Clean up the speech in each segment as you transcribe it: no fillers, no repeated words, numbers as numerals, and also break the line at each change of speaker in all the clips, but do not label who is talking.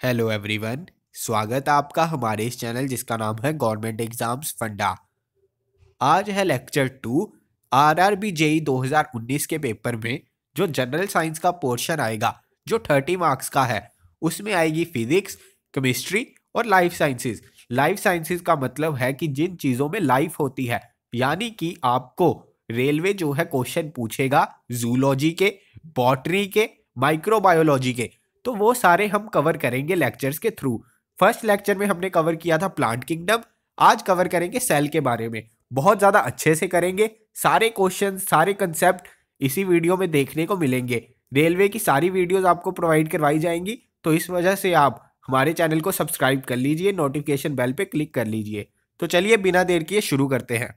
Hello everyone. स्वागत है आपका हमारे इस चैनल जिसका नाम है गवर्नमेंट एग्जाम्स फंडा। आज है लेक्चर 2 आरआरबी जेई 2019 के पेपर में जो जनरल साइंस का पोर्शन आएगा जो 30 मार्क्स का है उसमें आएगी फिजिक्स, केमिस्ट्री और लाइफ साइंसेस। लाइफ साइंसेस का मतलब है कि जिन चीज़ों में लाइफ होती है, यानी कि आपको रेलवे जो है क्वेश्चन पूछेगा जूलॉजी के, बॉटनी के, माइक्रोबायोलॉजी के, तो वो सारे हम कवर करेंगे लेक्चर्स के थ्रू। फर्स्ट लेक्चर में हमने कवर किया था प्लांट किंगडम, आज कवर करेंगे सेल के बारे में। बहुत ज़्यादा अच्छे से करेंगे, सारे क्वेश्चन सारे कंसेप्ट इसी वीडियो में देखने को मिलेंगे। रेलवे की सारी वीडियोस आपको प्रोवाइड करवाई जाएंगी, तो इस वजह से आप हमारे चैनल को सब्सक्राइब कर लीजिए, नोटिफिकेशन बेल पे क्लिक कर लीजिए। तो चलिए बिना देर किए शुरू करते हैं।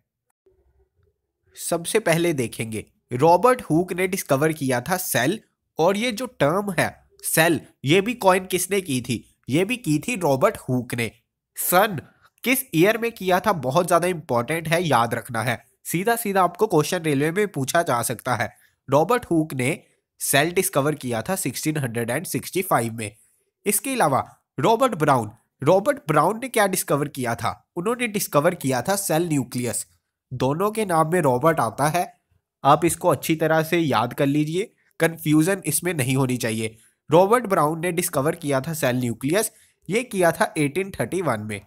सबसे पहले देखेंगे रॉबर्ट हुक ने डिस्कवर किया था सेल, और ये जो टर्म है सेल ये भी कॉइन किसने की थी? ये भी की थी रॉबर्ट हुक ने। सन किस ईयर में किया था बहुत ज्यादा इंपॉर्टेंट है, याद रखना है। सीधा सीधा आपको क्वेश्चन रेलवे में पूछा जा सकता है। रॉबर्ट हुक ने सेल डिस्कवर किया था 1665 में। इसके अलावा रॉबर्ट ब्राउन ने क्या डिस्कवर किया था? उन्होंने डिस्कवर किया था सेल न्यूक्लियस। दोनों के नाम में रॉबर्ट आता है, आप इसको अच्छी तरह से याद कर लीजिए, कंफ्यूजन इसमें नहीं होनी चाहिए। रॉबर्ट ब्राउन ने डिस्कवर किया था सेल न्यूक्लियस, ये किया था 1831 में।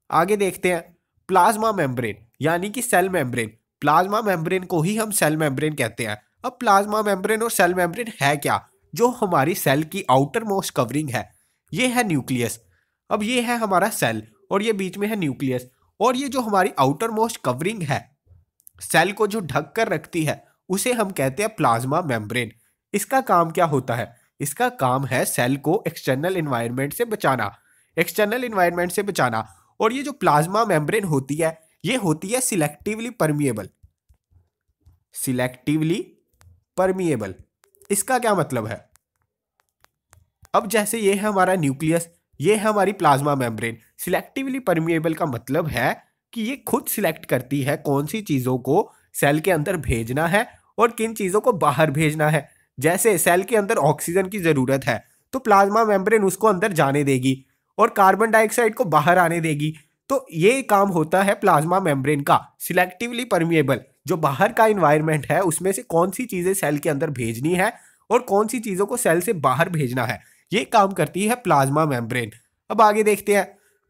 आगे देखते हैं प्लाज्मा मेम्ब्रेन यानी कि सेल मेम्ब्रेन। प्लाज्मा मेम्ब्रेन को ही हम सेल मेम्ब्रेन कहते हैं। अब प्लाज्मा मेम्ब्रेन और सेल मेम्ब्रेन है क्या? जो हमारी सेल की आउटर मोस्ट कवरिंग है ये है न्यूक्लियस। अब ये है हमारा सेल और ये बीच में है न्यूक्लियस, और ये जो हमारी आउटर मोस्ट कवरिंग है सेल को जो ढक कर रखती है उसे हम कहते हैं प्लाज्मा मेम्ब्रेन। इसका काम क्या होता है? इसका काम है सेल को एक्सटर्नल एनवायरनमेंट से बचाना, एक्सटर्नल एनवायरनमेंट से बचाना। और ये जो प्लाज्मा मेम्ब्रेन होती है ये होती है सिलेक्टिवली परमिएबल। सिलेक्टिवली परमिएबल इसका क्या मतलब है? अब जैसे ये है हमारा न्यूक्लियस, ये है हमारी प्लाज्मा मेम्ब्रेन। सिलेक्टिवली परमिएबल का मतलब है कि ये खुद सिलेक्ट करती है कौन सी चीज़ों को सेल के अंदर भेजना है और किन चीज़ों को बाहर भेजना है। जैसे सेल के अंदर ऑक्सीजन की ज़रूरत है तो प्लाज्मा मेम्ब्रेन उसको अंदर जाने देगी और कार्बन डाइऑक्साइड को बाहर आने देगी। तो ये काम होता है प्लाज्मा मेम्ब्रेन का, सिलेक्टिवली परमिएबल। जो बाहर का इन्वायरमेंट है उसमें से कौन सी चीज़ें सेल के अंदर भेजनी है और कौन सी चीज़ों को सेल से बाहर भेजना है, ये काम करती है प्लाज्मा मेम्ब्रेन। अब आगे देखते हैं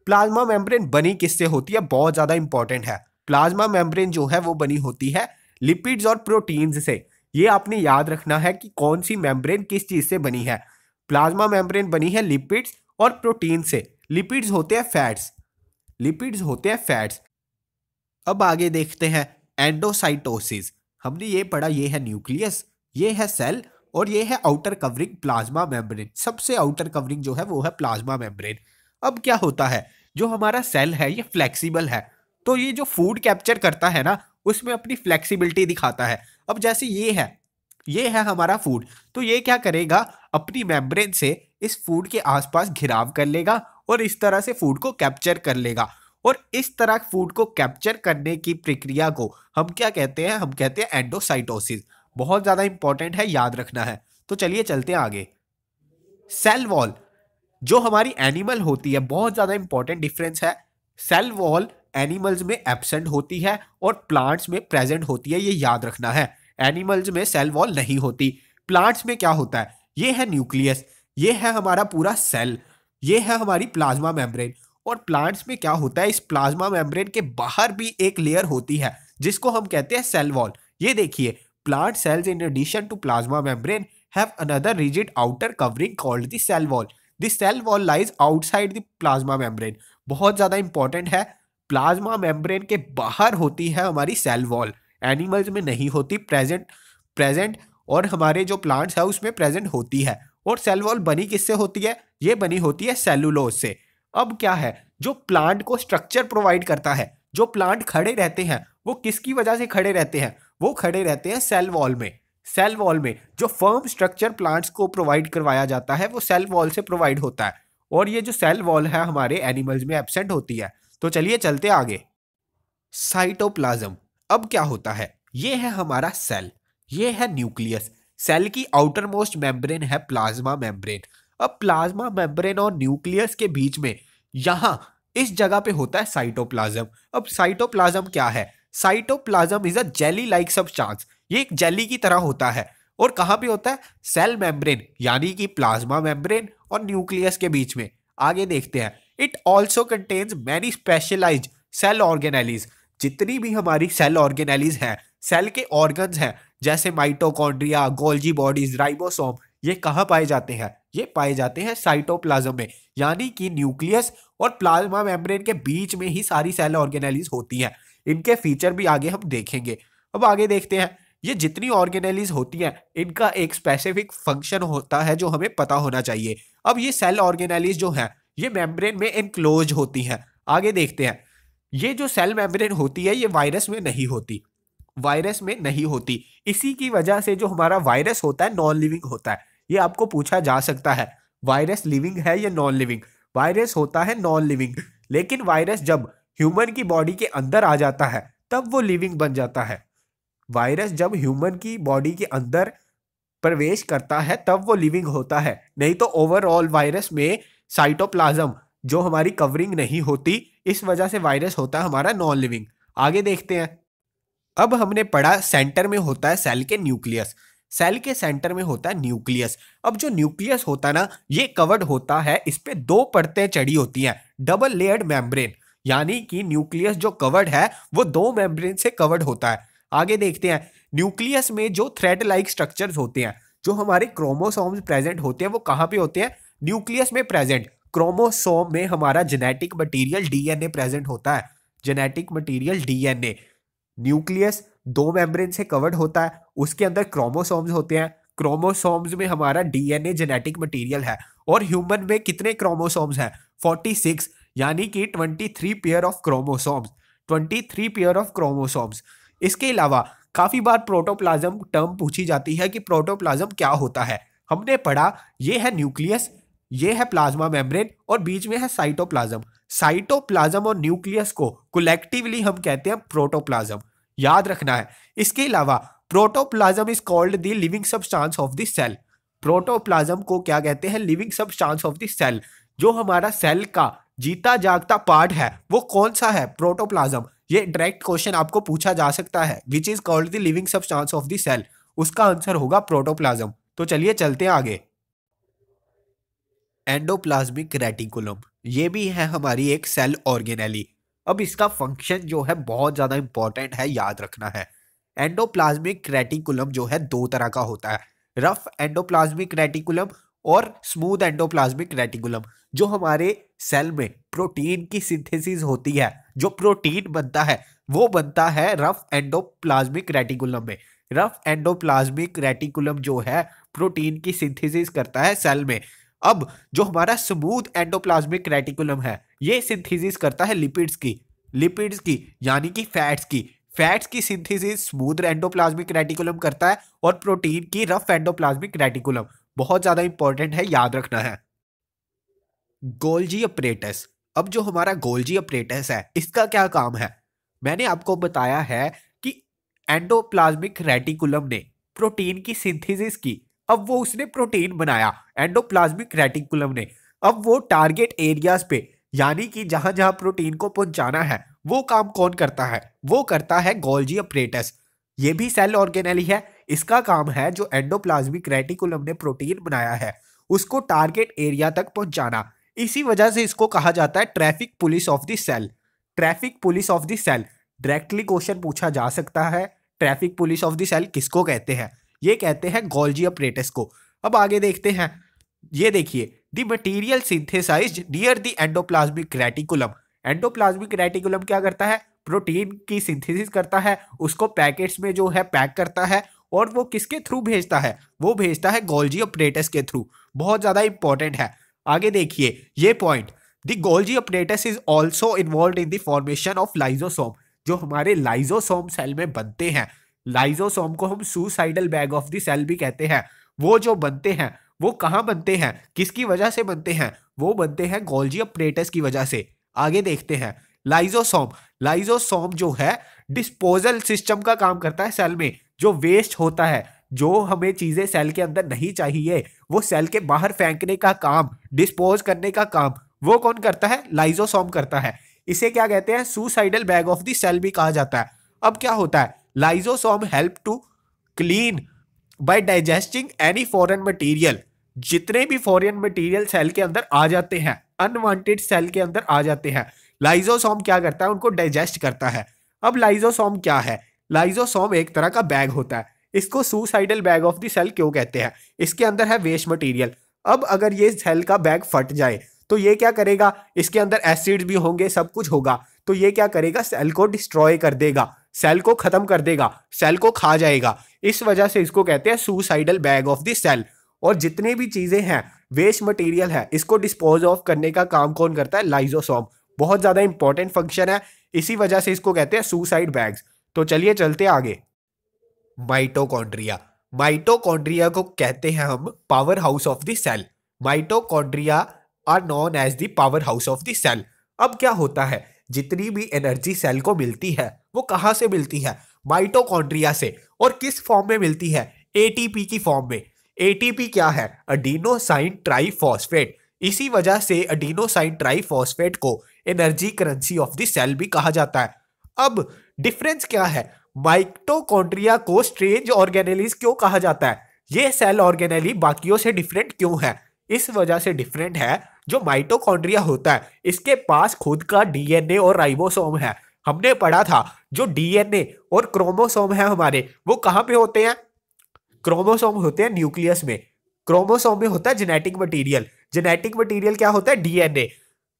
प्लाज्मा मेम्ब्रेन बनी किससे होती है, बहुत ज़्यादा इंपॉर्टेंट है। प्लाज्मा मेम्ब्रेन जो है वो बनी होती है लिपिड्स और प्रोटीन्स से। ये आपने याद रखना है कि कौन सी मेम्ब्रेन किस चीज़ से बनी है। प्लाज्मा मेम्ब्रेन बनी है लिपिड्स और प्रोटीन से। लिपिड्स होते हैं फैट्स, लिपिड्स होते हैं फैट्स। अब आगे देखते हैं एंडोसाइटोसिस। हमने ये पढ़ा, ये है न्यूक्लियस, ये है सेल और ये है आउटर कवरिंग प्लाज्मा मेम्ब्रेन। सबसे आउटर कवरिंग जो है वो है प्लाज्मा मेम्ब्रेन। अब क्या होता है, जो हमारा सेल है ये फ्लेक्सिबल है, तो ये जो फूड कैप्चर करता है ना उसमें अपनी फ्लेक्सिबिलिटी दिखाता है। अब जैसे ये है हमारा फूड, तो ये क्या करेगा, अपनी मेम्ब्रेन से इस फूड के आसपास घिराव कर लेगा और इस तरह से फूड को कैप्चर कर लेगा। और इस तरह फूड को कैप्चर करने की प्रक्रिया को हम क्या कहते हैं? हम कहते हैं एंडोसाइटोसिस। बहुत ज्यादा इंपॉर्टेंट है, याद रखना है। तो चलिए चलते हैं आगे। सेल वॉल जो हमारी एनिमल होती है, बहुत ज्यादा इंपॉर्टेंट डिफरेंस है। सेल वॉल एनिमल्स में एब्सेंट होती है और प्लांट्स में प्रेजेंट होती है, ये याद रखना है। एनिमल्स में सेल वॉल नहीं होती। प्लांट्स में क्या होता है, ये है न्यूक्लियस, ये है हमारा पूरा सेल, ये है हमारी प्लाज्मा मेम्ब्रेन। और प्लांट्स में क्या होता है, इस प्लाज्मा मेम्ब्रेन के बाहर भी एक लेयर होती है जिसको हम कहते हैं सेल वॉल। ये देखिए, plant cells in addition to plasma membrane have another rigid outer covering called the cell wall. The cell wall lies outside the plasma membrane. बहुत ज्यादा इंपॉर्टेंट है, प्लाज्मा मेम्ब्रेन के बाहर होती है हमारी सेल वॉल, एनिमल्स में नहीं होती। प्रेजेंट और हमारे जो प्लांट्स है उसमें प्रेजेंट होती है। और सेल वॉल बनी किससे होती है? ये बनी होती है सेलुलोज से। अब क्या है, जो प्लांट को स्ट्रक्चर प्रोवाइड करता है, जो प्लांट खड़े रहते हैं वो किसकी वजह से खड़े रहते हैं? वो खड़े रहते हैं सेल वॉल में। सेल वॉल में जो फर्म स्ट्रक्चर प्लांट्स को प्रोवाइड करवाया जाता है वो सेल वॉल से प्रोवाइड होता है। और ये जो सेल वॉल है हमारे एनिमल्स में एब्सेंट होती है। तो चलिए चलते आगे। साइटोप्लाज्म। अब क्या होता है, ये है हमारा सेल, ये है न्यूक्लियस। सेल की आउटर मोस्ट मेम्ब्रेन है प्लाज्मा मेम्ब्रेन। अब प्लाज्मा मेम्ब्रेन और न्यूक्लियस के बीच में यहां इस जगह पे होता है साइटोप्लाज्म। अब साइटोप्लाज्म क्या है? Cytoplasm is a jelly like substance. ये एक जेली की तरह होता है और कहां पे होता है? सेल मेम्ब्रेन यानी कि प्लाज्मा मेम्ब्रेन और न्यूक्लियस के बीच में। आगे देखते हैं, it also contains many specialized cell organelles. जितनी भी हमारी सेल ऑर्गेनेलीज हैं, सेल के ऑर्गन्स हैं, जैसे माइटोकॉन्ड्रिया, गोल्जी बॉडीज, राइबोसोम, ये कहाँ पाए जाते हैं? ये पाए जाते हैं साइटोप्लाज्म में, यानी कि न्यूक्लियस और प्लाज्मा मेम्ब्रेन के बीच में ही सारी सेल ऑर्गेनेलीज होती हैं। इनके फीचर भी आगे हम देखेंगे। अब आगे देखते हैं, ये जितनी ऑर्गेनेलीज होती हैं इनका एक स्पेसिफिक फंक्शन होता है जो हमें पता होना चाहिए। अब ये सेल ऑर्गेनेलीज जो हैं ये मेम्ब्रेन में इनक्लोज होती हैं। आगे देखते हैं, ये जो सेल मेम्ब्रेन होती है ये वायरस में नहीं होती, वायरस में नहीं होती। इसी की वजह से जो हमारा वायरस होता है नॉन लिविंग होता है। ये आपको पूछा जा सकता है, वायरस लिविंग है या नॉन लिविंग? वायरस होता है नॉन लिविंग, लेकिन वायरस जब ह्यूमन की बॉडी के अंदर आ जाता है तब वो लिविंग बन जाता है। वायरस जब ह्यूमन की बॉडी के अंदर प्रवेश करता है तब वो लिविंग होता है, नहीं तो ओवरऑल वायरस में साइटोप्लाज्म जो हमारी कवरिंग नहीं होती, इस वजह से वायरस होता है हमारा नॉन लिविंग। आगे देखते हैं, अब हमने पढ़ा सेंटर में होता है सेल के न्यूक्लियस। सेल के सेंटर में होता है न्यूक्लियस। अब जो न्यूक्लियस होता है ना, ये कवर्ड होता है, इस पे दो परतें चढ़ी होती हैं, डबल लेयर्ड मेम्ब्रेन, यानी कि न्यूक्लियस जो कवर्ड है वो दो मेम्ब्रेन से कवर्ड होता है। आगे देखते हैं, न्यूक्लियस में जो थ्रेड लाइक स्ट्रक्चर्स होते हैं, जो हमारे क्रोमोसोम्स प्रेजेंट होते हैं, वो कहाँ पे होते हैं? न्यूक्लियस में प्रेजेंट। क्रोमोसोम में हमारा जेनेटिक मटीरियल डीएनए प्रेजेंट होता है, जेनेटिक मटीरियल डीएनए। न्यूक्लियस दो मेम्ब्रेन से कवर्ड होता है, उसके अंदर क्रोमोसोम्स होते हैं, क्रोमोसोम्स में हमारा डीएनए जेनेटिक मटेरियल है। और ह्यूमन में कितने क्रोमोसोम्स हैं? 46, यानी कि 23 pair of chromosomes, 23 pair of chromosomes. इसके अलावा काफी बार प्रोटोप्लाज्म टर्म पूछी जाती है कि प्रोटोप्लाज्म क्या होता है। हमने पढ़ा, ये है न्यूक्लियस, ये है प्लाज्मा मेम्ब्रेन और बीच में है साइटोप्लाज्म। साइटोप्लाज्म और न्यूक्लियस को कलेक्टिवली हम कहते हैं प्रोटोप्लाज्म, याद रखना है। इसके अलावा protoplasm is called the living substance of the cell. Protoplasm को क्या कहते हैं? Living substance of the cell. जो हमारा सेल का जीता जागता पार्ट है वो कौन सा है? प्रोटोप्लाज्म। ये डायरेक्ट क्वेश्चन आपको पूछा जा सकता है, which is called the living substance of the cell. उसका आंसर होगा प्रोटोप्लाज्म। तो चलिए चलते हैं आगे। एंडोप्लाज्मिक रेटिकुलम, ये भी है हमारी एक सेल ऑर्गेनेली। अब इसका फंक्शन जो है बहुत ज़्यादा इंपॉर्टेंट है, याद रखना है। एंडोप्लाज्मिक रेटिकुलम जो है दो तरह का होता है, रफ एंडोप्लाज्मिक रेटिकुलम और स्मूथ एंडोप्लाज्मिक रेटिकुलम। जो हमारे सेल में प्रोटीन की सिंथेसिस होती है, जो प्रोटीन बनता है वो बनता है रफ एंडोप्लाज्मिक रेटिकुलम में। रफ एंडोप्लाज्मिक रेटिकुलम जो है प्रोटीन की सिंथेसिस करता है सेल में। अब जो हमारा स्मूथ एंडोप्लाज्मिक रेटिकुलम है ये सिंथेसिस करता है लिपिड्स की यानी कि फैट्स की सिंथेसिस स्मूथ एंडोप्लाज्मिक रेटिकुलम करता है और प्रोटीन की रफ एंडोप्लाज्मिक रेटिकुलम। बहुत ज्यादा इंपॉर्टेंट है, याद रखना है। गोल्जी अपरेटस, अब जो हमारा गोल्जी अपरेटस है इसका क्या काम है? मैंने आपको बताया है कि एंडोप्लाज्मिक रेटिकुलम ने प्रोटीन की सिंथेसिस की, अब वो उसने प्रोटीन बनाया एंडोप्लाज्मिक रेटिकुलम ने। अब वो टारगेट एरियाज पे, यानी कि जहां जहां प्रोटीन को पहुंचाना है, वो काम कौन करता है? वो करता है गोल्जी अपरेटस। ये भी सेल ऑर्गेनेली है। इसका काम है जो एंडोप्लाज्मिक रेटिकुलम ने प्रोटीन बनाया है उसको टारगेट एरिया तक पहुंचाना। इसी वजह से इसको कहा जाता है traffic police of the cell. Traffic police of the cell, directly question पूछा जा सकता है, traffic police of the cell किसको कहते हैं? ये कहते हैं गोल्जी अपरेटस को। अब आगे देखते हैं, ये देखिए, the material synthesized near the endoplasmic reticulum. Endoplasmic reticulum क्या करता है? प्रोटीन की सिंथेसिस करता है, उसको पैकेट्स में जो है पैक करता है और वो किसके थ्रू भेजता है? वो भेजता है गोल्जी अपरेटस के थ्रू। बहुत ज्यादा इंपॉर्टेंट है। आगे देखिए ये point, the Golgi apparatus is also involve in the formation of lysosome. जो हमारे लाइजोसोम सेल में बनते हैं, लाइजोसोम को हम suicidal bag of the cell भी कहते हैं। वो जो बनते हैं वो कहाँ बनते हैं, किसकी वजह से बनते हैं? वो बनते हैं गोल्जी अपरेटस की वजह से। आगे देखते हैं, लाइजोसोम जो है डिस्पोजल सिस्टम का काम करता है सेल में। जो वेस्ट होता है, जो हमें चीजें सेल के अंदर नहीं चाहिए वो सेल के बाहर फेंकने का काम, डिस्पोज करने का काम वो कौन करता है? लाइजोसोम करता है। इसे क्या कहते हैं? Suicidal bag of the cell भी कहा जाता है। अब क्या होता है? Lysosome help to clean by digesting any foreign material. जितने भी फॉरेन मटेरियल सेल के अंदर आ जाते हैं, अनवांटेड सेल के अंदर आ जाते हैं, लाइजोसोम क्या करता है? उनको डाइजेस्ट करता है। अब लाइजोसोम क्या है? लाइजोसोम एक तरह का बैग होता है। इसको suicidal bag of the cell क्यों कहते हैं? इसके अंदर है वेस्ट मटेरियल। अब अगर ये सेल का बैग फट जाए तो ये क्या करेगा? इसके अंदर एसिड्स भी होंगे, सब कुछ होगा, तो ये क्या करेगा? सेल को डिस्ट्रॉय कर देगा, सेल को खत्म कर देगा, सेल को खा जाएगा। इस वजह से इसको कहते हैं suicidal bag of the cell. और जितने भी चीजें हैं, वेस्ट मटेरियल है, इसको डिस्पोज ऑफ करने का काम कौन करता है? लाइजोसोम। बहुत ज्यादा इंपॉर्टेंट फंक्शन है, इसी वजह से इसको कहते हैं सुसाइड बैग्स। तो चलिए चलते आगे। माइटोकॉन्ड्रिया। माइटोकॉन्ड्रिया को कहते हैं हम power house of the cell. Mitochondria are known as the power house of the cell. अब क्या होता है? जितनी भी एनर्जी सेल को मिलती है वो कहां से मिलती है? माइटोकॉन्ड्रिया से। और किस फॉर्म में मिलती है? एटीपी की फॉर्म में। एटीपी क्या है? Adenosine triphosphate. इसी वजह से एडिनोसाइन ट्राइफॉस्फेट को energy currency of the cell भी कहा जाता है। अब डिफरेंस क्या है? माइटोकॉन्ड्रिया को स्ट्रेंज ऑर्गेनेलीज क्यों कहा जाता है? ये सेल ऑर्गेनेली बाकियों से डिफरेंट क्यों है? इस वजह से डिफरेंट है, जो माइटोकॉन्ड्रिया होता है इसके पास खुद का डीएनए और राइबोसोम है। हमने पढ़ा था जो डीएनए और क्रोमोसोम है हमारे, वो कहां पे होते हैं? क्रोमोसोम होते हैं न्यूक्लियस में। क्रोमोसोम में होता है जेनेटिक मटेरियल। जेनेटिक मटेरियल क्या होता है? डीएनए।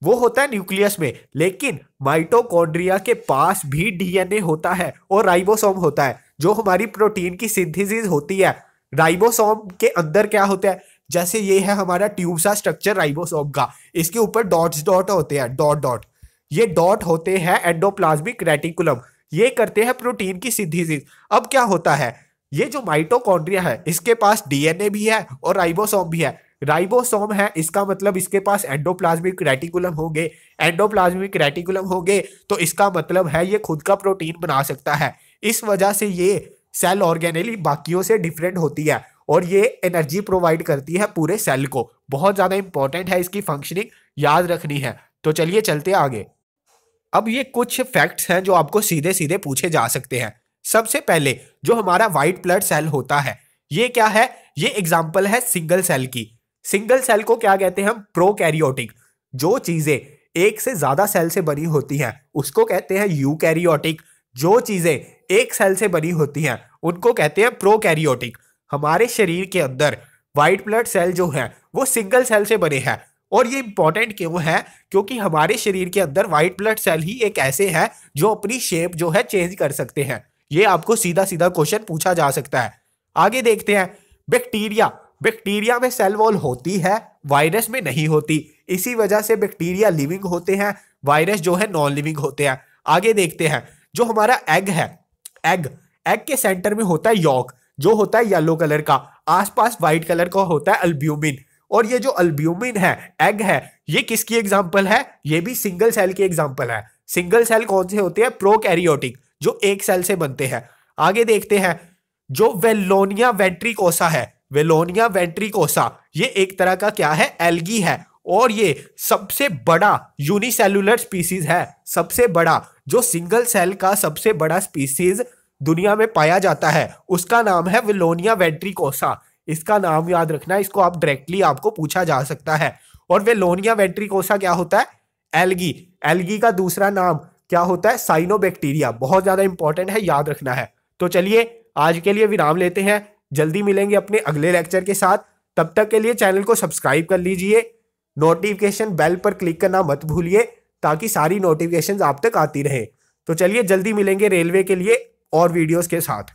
वो होता है न्यूक्लियस में। लेकिन माइटोकॉन्ड्रिया के पास भी डीएनए होता है और राइबोसोम होता है, जो हमारी प्रोटीन की सिंथेसिस होती है। राइबोसोम के अंदर क्या होता है? जैसे ये है हमारा ट्यूब सा स्ट्रक्चर राइबोसोम का, इसके ऊपर डॉट्स डॉट होते हैं, डॉट डॉट। ये डॉट होते हैं एंडोप्लाज्मिक रेटिकुलम, ये करते हैं प्रोटीन की सिंथेसिस। अब क्या होता है? ये जो माइटोकॉन्ड्रिया है इसके पास डीएनए भी है और राइबोसोम भी है। राइबोसोम है, इसका मतलब इसके पास एंडोप्लाज्मिक रेटिकुलम होंगे। एंडोप्लाज्मिक रेटिकुलम होंगे तो इसका मतलब है ये खुद का प्रोटीन बना सकता है। इस वजह से ये सेल ऑर्गेनेली बाकियों से डिफरेंट होती है और ये एनर्जी प्रोवाइड करती है पूरे सेल को। बहुत ज्यादा इंपॉर्टेंट है, इसकी फंक्शनिंग याद रखनी है। तो चलिए चलते आगे। अब ये कुछ फैक्ट्स हैं जो आपको सीधे सीधे पूछे जा सकते हैं। सबसे पहले जो हमारा व्हाइट ब्लड सेल होता है, ये क्या है? ये एग्जांपल है सिंगल सेल की। सिंगल सेल को क्या कहते हैं हम? प्रोकैरियोटिक। जो चीजें एक से ज्यादा सेल से बनी होती हैं उसको कहते हैं यूकैरियोटिक। जो चीजें एक सेल से बनी होती हैं उनको कहते हैं प्रोकैरियोटिक। हमारे शरीर के अंदर व्हाइट ब्लड सेल जो है वो सिंगल सेल से बने हैं। और ये इंपॉर्टेंट क्यों है? क्योंकि हमारे शरीर के अंदर व्हाइट ब्लड सेल ही एक ऐसे हैं जो अपनी शेप जो है चेंज कर सकते हैं। ये आपको सीधा सीधा क्वेश्चन पूछा जा सकता है। आगे देखते हैं। बैक्टीरिया। बैक्टीरिया में सेल वॉल होती है, वायरस में नहीं होती। इसी वजह से बैक्टीरिया लिविंग होते हैं, वायरस जो है नॉन लिविंग होते हैं। आगे देखते हैं। जो हमारा एग है, एग के सेंटर में होता है यॉक, जो होता है येलो कलर का। आसपास व्हाइट कलर का होता है अल्ब्यूमिन। और ये जो अल्ब्यूमिन है, एग है, ये किसकी एग्जांपल है? ये भी सिंगल सेल की एग्जांपल है। सिंगल सेल कौन से होते हैं? प्रोकैरियोटिक, जो एक सेल से बनते हैं। आगे देखते हैं। जो वेलोनिया वेंट्रिकोसा है, वेलोनिया वेंट्रिकोसा, ये एक तरह का क्या है? एल्गी है। और ये सबसे बड़ा यूनिसेलुलर स्पीसीज है। सबसे बड़ा जो सिंगल सेल का सबसे बड़ा स्पीसीज दुनिया में पाया जाता है उसका नाम है वेलोनिया वेंट्रिकोसा। इसका नाम याद रखना, इसको आप डायरेक्टली आपको पूछा जा सकता है। और वेलोनिया वेंट्रिकोसा क्या होता है? एल्गी। एल्गी का दूसरा नाम क्या होता है? साइनोबैक्टीरिया। बहुत ज्यादा इंपॉर्टेंट है, याद रखना है। तो चलिए आज के लिए विराम लेते हैं, जल्दी मिलेंगे अपने अगले लेक्चर के साथ। तब तक के लिए चैनल को सब्सक्राइब कर लीजिए, नोटिफिकेशन बेल पर क्लिक करना मत भूलिए ताकि सारी नोटिफिकेशंस आप तक आती रहे। तो चलिए जल्दी मिलेंगे रेलवे के लिए और वीडियोस के साथ।